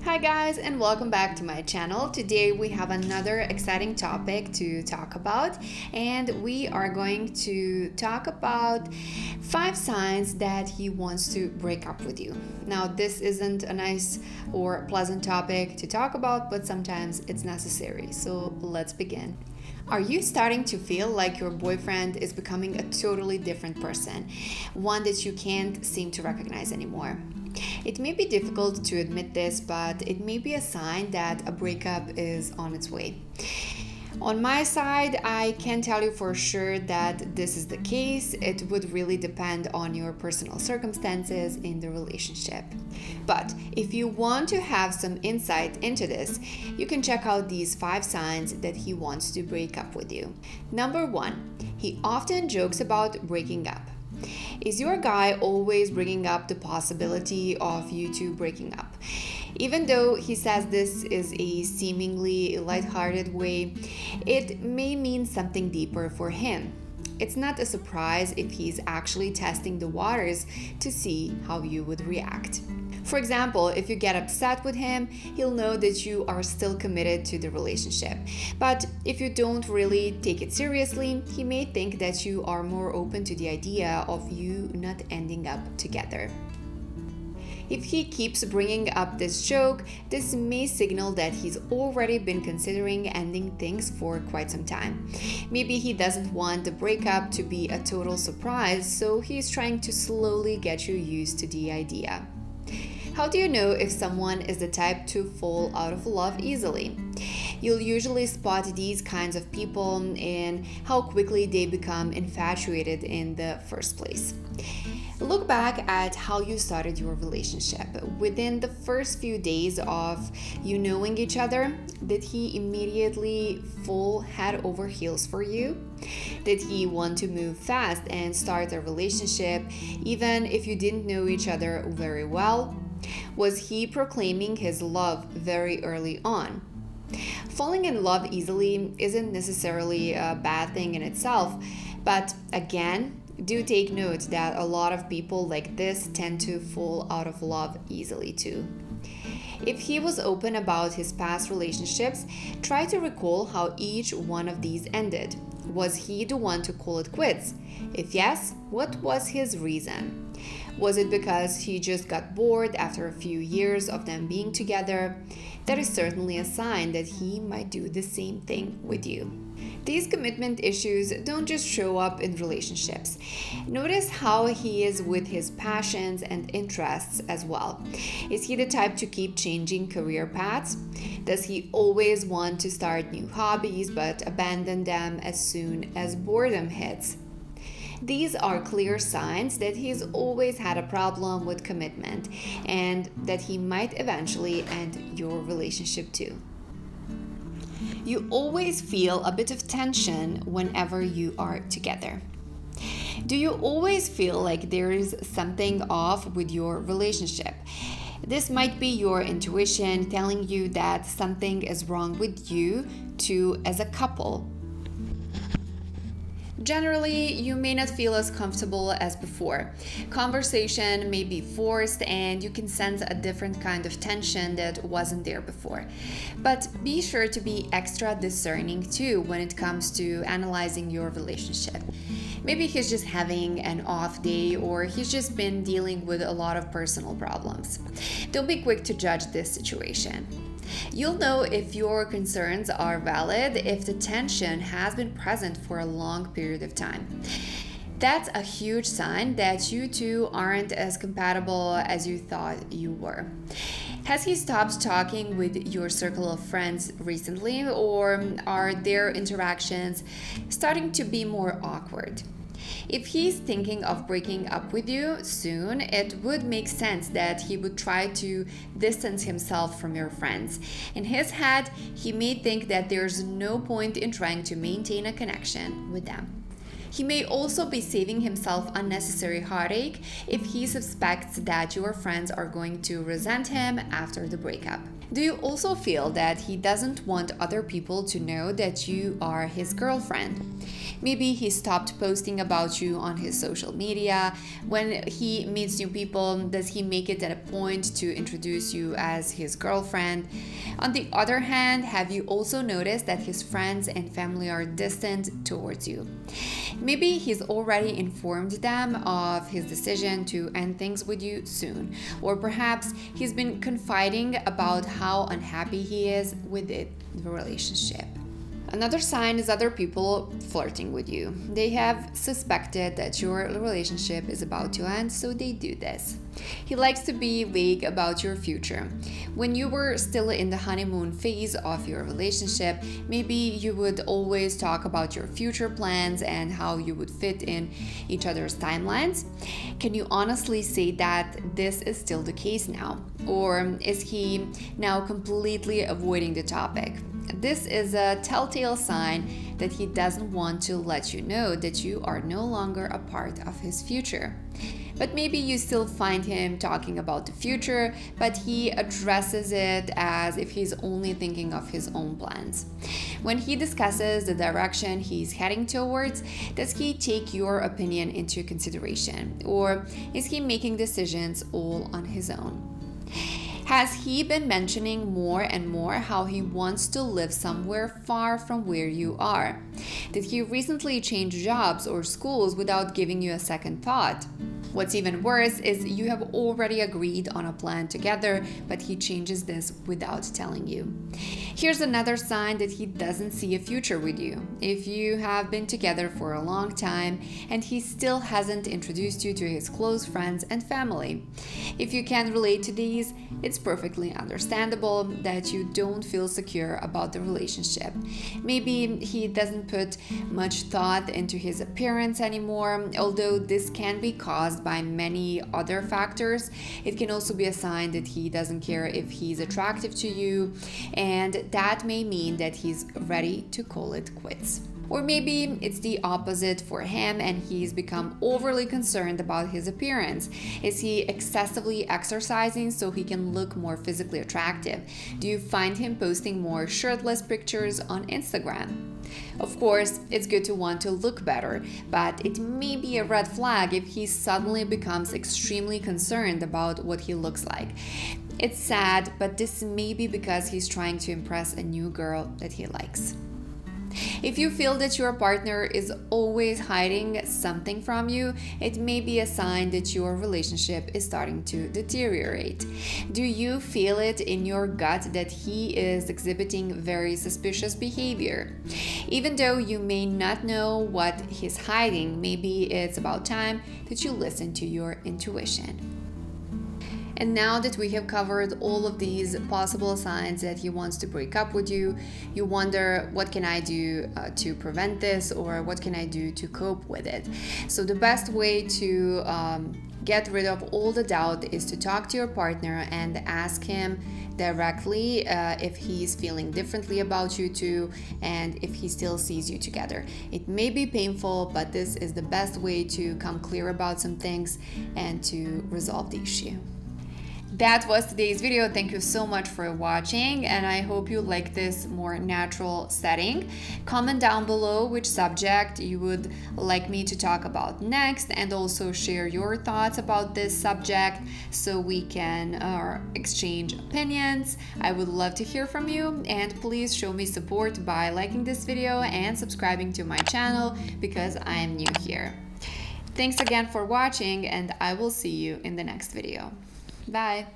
Hi guys, and welcome back to my channel. Today we have another exciting topic to talk about, and we are going to talk about 5 signs that he wants to break up with you. Now, this isn't a nice or pleasant topic to talk about, but sometimes it's necessary. So let's begin. Are you starting to feel like your boyfriend is becoming a totally different person, one that you can't seem to recognize anymore? It may be difficult to admit this, but it may be a sign that a breakup is on its way. On my side, I can tell you for sure that this is the case. It would really depend on your personal circumstances in the relationship. But if you want to have some insight into this, you can check out these 5 signs that he wants to break up with you. Number 1, he often jokes about breaking up. Is your guy always bringing up the possibility of you two breaking up? Even though he says this is a seemingly lighthearted way, it may mean something deeper for him. It's not a surprise if he's actually testing the waters to see how you would react. For example, if you get upset with him, he'll know that you are still committed to the relationship. But if you don't really take it seriously, he may think that you are more open to the idea of you not ending up together. If he keeps bringing up this joke, this may signal that he's already been considering ending things for quite some time. Maybe he doesn't want the breakup to be a total surprise, so he's trying to slowly get you used to the idea. How do you know if someone is the type to fall out of love easily? You'll usually spot these kinds of people in how quickly they become infatuated in the first place. Look back at how you started your relationship. Within the first few days of you knowing each other, did he immediately fall head over heels for you? Did he want to move fast and start a relationship even if you didn't know each other very well? Was he proclaiming his love very early on? Falling in love easily isn't necessarily a bad thing in itself, but again, do take note that a lot of people like this tend to fall out of love easily too. If he was open about his past relationships, try to recall how each one of these ended. Was he the one to call it quits? If yes, what was his reason? Was it because he just got bored after a few years of them being together? That is certainly a sign that he might do the same thing with you. These commitment issues don't just show up in relationships. Notice how he is with his passions and interests as well. Is he the type to keep changing career paths? Does he always want to start new hobbies but abandon them as soon as boredom hits? These are clear signs that he's always had a problem with commitment and that he might eventually end your relationship too. You always feel a bit of tension whenever you are together. Do you always feel like there is something off with your relationship? This might be your intuition telling you that something is wrong with you two as a couple. Generally, you may not feel as comfortable as before. Conversation may be forced and you can sense a different kind of tension that wasn't there before. But be sure to be extra discerning too when it comes to analyzing your relationship. Maybe he's just having an off day or he's just been dealing with a lot of personal problems. Don't be quick to judge this situation. You'll know if your concerns are valid if the tension has been present for a long period of time. That's a huge sign that you two aren't as compatible as you thought you were. Has he stopped talking with your circle of friends recently, or are their interactions starting to be more awkward? If he's thinking of breaking up with you soon, it would make sense that he would try to distance himself from your friends. In his head, he may think that there's no point in trying to maintain a connection with them. He may also be saving himself unnecessary heartache if he suspects that your friends are going to resent him after the breakup. Do you also feel that he doesn't want other people to know that you are his girlfriend? Maybe he stopped posting about you on his social media. When he meets new people, does he make it at a point to introduce you as his girlfriend? On the other hand, have you also noticed that his friends and family are distant towards you? Maybe he's already informed them of his decision to end things with you soon, or perhaps he's been confiding about how unhappy he is with the relationship. Another sign is other people flirting with you. They have suspected that your relationship is about to end, so they do this. He likes to be vague about your future. When you were still in the honeymoon phase of your relationship, maybe you would always talk about your future plans and how you would fit in each other's timelines. Can you honestly say that this is still the case now? Or is he now completely avoiding the topic? This is a telltale sign that he doesn't want to let you know that you are no longer a part of his future. But maybe you still find him talking about the future, but he addresses it as if he's only thinking of his own plans. When he discusses the direction he's heading towards, does he take your opinion into consideration? Or is he making decisions all on his own? Has he been mentioning more and more how he wants to live somewhere far from where you are? Did he recently change jobs or schools without giving you a second thought? What's even worse is you have already agreed on a plan together, but he changes this without telling you. Here's another sign that he doesn't see a future with you. If you have been together for a long time and he still hasn't introduced you to his close friends and family. If you can relate to these, it's perfectly understandable that you don't feel secure about the relationship. Maybe he doesn't put much thought into his appearance anymore, although this can be caused by many other factors. It can also be a sign that he doesn't care if he's attractive to you, and that may mean that he's ready to call it quits. Or maybe it's the opposite for him and he's become overly concerned about his appearance. Is he excessively exercising so he can look more physically attractive? Do you find him posting more shirtless pictures on Instagram? Of course, it's good to want to look better, but it may be a red flag if he suddenly becomes extremely concerned about what he looks like. It's sad, but this may be because he's trying to impress a new girl that he likes. If you feel that your partner is always hiding something from you, it may be a sign that your relationship is starting to deteriorate. Do you feel it in your gut that he is exhibiting very suspicious behavior? Even though you may not know what he's hiding, maybe it's about time that you listen to your intuition. And now that we have covered all of these possible signs that he wants to break up with you, you wonder, what can I do to prevent this, or what can I do to cope with it? So the best way to get rid of all the doubt is to talk to your partner and ask him directly if he's feeling differently about you two and if he still sees you together. It may be painful, but this is the best way to come clear about some things and to resolve the issue. That was today's video. Thank you so much for watching, and I hope you like this more natural setting. Comment down below which subject you would like me to talk about next, and also share your thoughts about this subject so we can exchange opinions. I would love to hear from you, and please show me support by liking this video and subscribing to my channel because I am new here. Thanks again for watching, and I will see you in the next video. Bye.